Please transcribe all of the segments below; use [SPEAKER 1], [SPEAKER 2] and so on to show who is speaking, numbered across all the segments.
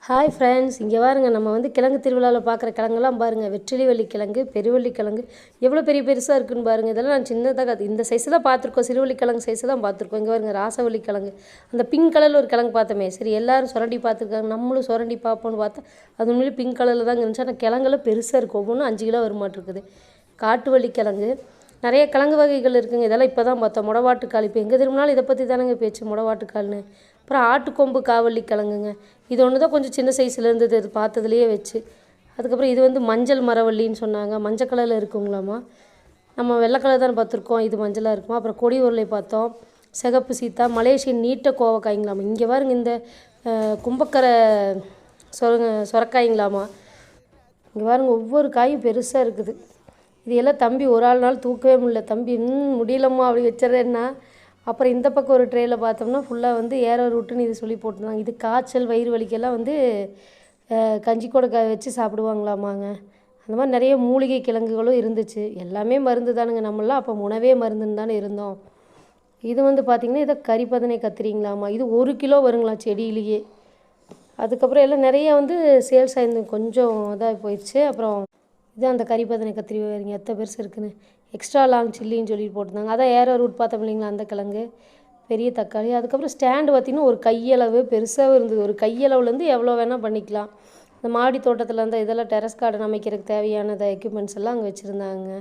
[SPEAKER 1] Hi friends, இங்கே பாருங்க. நம்ம வந்து கிழங்கு திருவிழாவில் பார்க்குற கிழங்கெல்லாம் பாருங்கள். வெற்றிலைவள்ளி கிழங்கு, பெருவள்ளி கிழங்கு எவ்வளோ பெருசாக இருக்குன்னு பாருங்கள். இதெல்லாம் நான் சின்னதாக இந்த சைஸு தான் பார்த்துருக்கோம். சிறுவள்ளி கிழங்கு சைஸு தான் பார்த்துருக்கோம். இங்கே பாருங்கள், ராசவள்ளி கிழங்கு, அந்த பிங்க் கலரில் ஒரு கிழங்கு பார்த்தோமே. சரி, எல்லோரும் சுரண்டி பார்த்துருக்காங்க, நம்மளும் சுரண்டி பார்ப்போன்னு பார்த்தா அது உண்மையிலே பிங்க் கலரில் தாங்க இருந்துச்சு. ஆனால் கிழங்கெல்லாம் பெருசாக இருக்கும். ஒவ்வொன்றும் 5 கிலோ வருமாட்டிருக்குது. காட்டுவள்ளி கிழங்கு, நிறைய கிழங்கு வகைகள் இருக்குங்க. இதெல்லாம் இப்போ தான் பார்த்தோம். முடவாட்டுக்கால், இப்போ எங்கே திரும்பினாலும் இதை பற்றி தானேங்க பேச்சு, முடவாட்டுக்கால்னு. அப்புறம் ஆட்டுக்கொம்பு காவள்ளி கிழங்குங்க. இது ஒன்று தான் கொஞ்சம் சின்ன சைஸில் இருந்தது, இது பார்த்ததுலேயே வச்சு. அதுக்கப்புறம் இது வந்து மஞ்சள் மரவள்ளின்னு சொன்னாங்க. மஞ்சள் கலரில் இருக்குங்களாமா. நம்ம வெள்ளை கலர் தானே பார்த்துருக்கோம், இது மஞ்சளாக இருக்குமா. அப்புறம் கொடி உருளை பார்த்தோம். சிகப்பு சீத்தா, மலேசியன் நீட்ட கோவக்காய்ங்களாமா. இங்கே பாருங்க, இந்த கும்பக்கரை சொரக்காய்ங்களாமா. இங்கே பாருங்க, ஒவ்வொரு காயும் பெருசாக இருக்குது. இது எல்லாம் தம்பி ஒரு ஆள்னாலும் தூக்கவே முடியல. தம்பி முடியலம்மா அப்படி வச்சிடறேன்னா. அப்புறம் இந்த பக்கம் ஒரு ட்ரேயில் பார்த்தோம்னா ஃபுல்லாக வந்து ஏரோ ரூட்டுன்னு இது சொல்லி போட்டுருந்தாங்க. இது காய்ச்சல் வயிறு வலிக்கெல்லாம் வந்து கஞ்சி கூட வச்சு சாப்பிடுவாங்களாமாங்க. அந்த மாதிரி நிறைய மூலிகை கிழங்குகளும் இருந்துச்சு. எல்லாமே மருந்து தானுங்க. நம்மளாம் அப்போ உணவே மருந்துன்னு தானே இருந்தோம். இது வந்து பார்த்திங்கன்னா இதை கறிப்பதனை கத்திரிங்களாமா. இது 1 கிலோ வருங்களாம் செடியிலேயே. அதுக்கப்புறம் எல்லாம் நிறைய வந்து சேல்ஸ் ஆயிருந்து கொஞ்சம் இதாக போயிடுச்சு. அப்புறம் இது அந்த கறிப்பதனை கத்திரி வரீங்க எத்தனை பெருசு இருக்குன்னு. எக்ஸ்ட்ரா லாங் சில்லின்னு சொல்லிட்டு போட்டிருந்தாங்க. அதான் ஏரோ ரூட் பார்த்தோம் இல்லைங்களா, அந்த கிழங்கு. பெரிய தக்காளி. அதுக்கப்புறம் ஸ்டாண்டு பார்த்திங்கன்னா ஒரு கையளவு பெருசாகவும் இருந்தது. ஒரு கையளவுலேருந்து எவ்வளோ வேணால் பண்ணிக்கலாம். இந்த மாடி தோட்டத்தில் இருந்தால் இதெல்லாம் டெரஸ் கார்டன் அமைக்கிறதுக்கு தேவையான எக்யூப்மெண்ட்ஸ் எல்லாம் அங்கே வச்சுருந்தாங்க.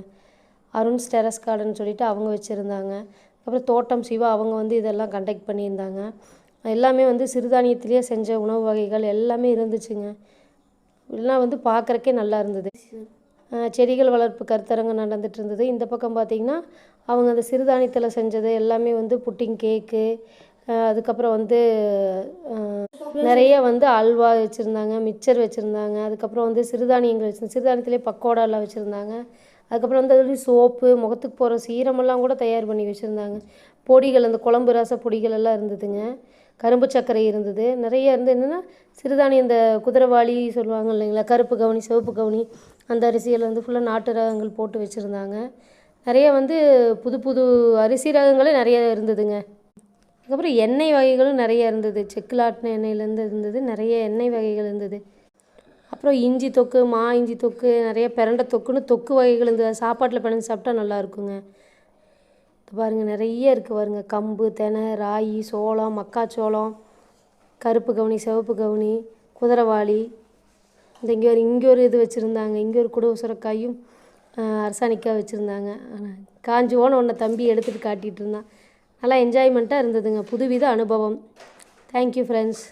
[SPEAKER 1] அருண்ஸ் டெரஸ் கார்டன் சொல்லிவிட்டு அவங்க வச்சுருந்தாங்க. அப்புறம் தோட்டம் சிவா அவங்க வந்து இதெல்லாம் கண்டக்ட் பண்ணியிருந்தாங்க. எல்லாமே வந்து சிறுதானியத்திலே செஞ்ச உணவு வகைகள் எல்லாமே இருந்துச்சுங்க. இதெல்லாம் வந்து பார்க்குறக்கே நல்லா இருந்தது. செடிகள் வளர்ப்பு கருத்தரங்கம் நடந்துகிட்டு இருந்தது. இந்த பக்கம் பார்த்திங்கன்னா அவங்க அந்த சிறுதானியத்தில் செஞ்சது எல்லாமே வந்து புட்டிங் கேக்கு, அதுக்கப்புறம் வந்து நிறைய வந்து அல்வா வச்சுருந்தாங்க, மிக்சர் வச்சுருந்தாங்க. அதுக்கப்புறம் வந்து சிறுதானியங்கள் சிறுதானியத்திலே பக்கோடாலாம் வச்சுருந்தாங்க. அதுக்கப்புறம் வந்து அது சோப்பு, முகத்துக்கு போகிற சீரமெல்லாம் கூட தயார் பண்ணி வச்சுருந்தாங்க. பொடிகள், அந்த குழம்பு ரச பொடிகள் எல்லாம் இருந்ததுங்க. கரும்பு சர்க்கரை இருந்தது. நிறைய இருந்து என்னென்னா சிறுதானியம், இந்த குதிரைவாளி சொல்லுவாங்க இல்லைங்களா, கருப்பு கவுனி, சிவப்பு கவுனி, அந்த அரிசியில் வந்து ஃபுல்லாக நாட்டு ரகங்கள் போட்டு வச்சுருந்தாங்க. நிறைய வந்து புது புது அரிசி ரகங்களே நிறைய இருந்ததுங்க. அதுக்கப்புறம் எண்ணெய் வகைகளும் நிறைய இருந்தது. செக்குலாட்டின எண்ணெயிலேருந்து இருந்தது, நிறைய எண்ணெய் வகைகள் இருந்தது. அப்புறம் இஞ்சி தொக்கு, இஞ்சி தொக்கு, நிறைய பிரண்டை தொக்குன்னு தொக்கு வகைகள் இருந்தது. சாப்பாட்டில் பிணைஞ்சு சாப்பிட்டா நல்லாயிருக்குங்க. பாருங்கள், நிறைய இருக்குது பாருங்க. கம்பு, தெனை, ராகி, சோளம், மக்காச்சோளம், கருப்பு கவுனி, சிவப்பு கவுனி, குதிரைவாளி. இந்த இங்கே ஒரு இது வச்சுருந்தாங்க. இங்கே ஒரு குடவு சுரக்காயும் அரசாணிக்காய் வச்சுருந்தாங்க. காஞ்சி போன ஒன்றை தம்பி எடுத்துகிட்டு காட்டிகிட்டு இருந்தான். நல்லா என்ஜாய்மெண்ட்டாக இருந்ததுங்க. புதுவித அனுபவம். Thank you friends.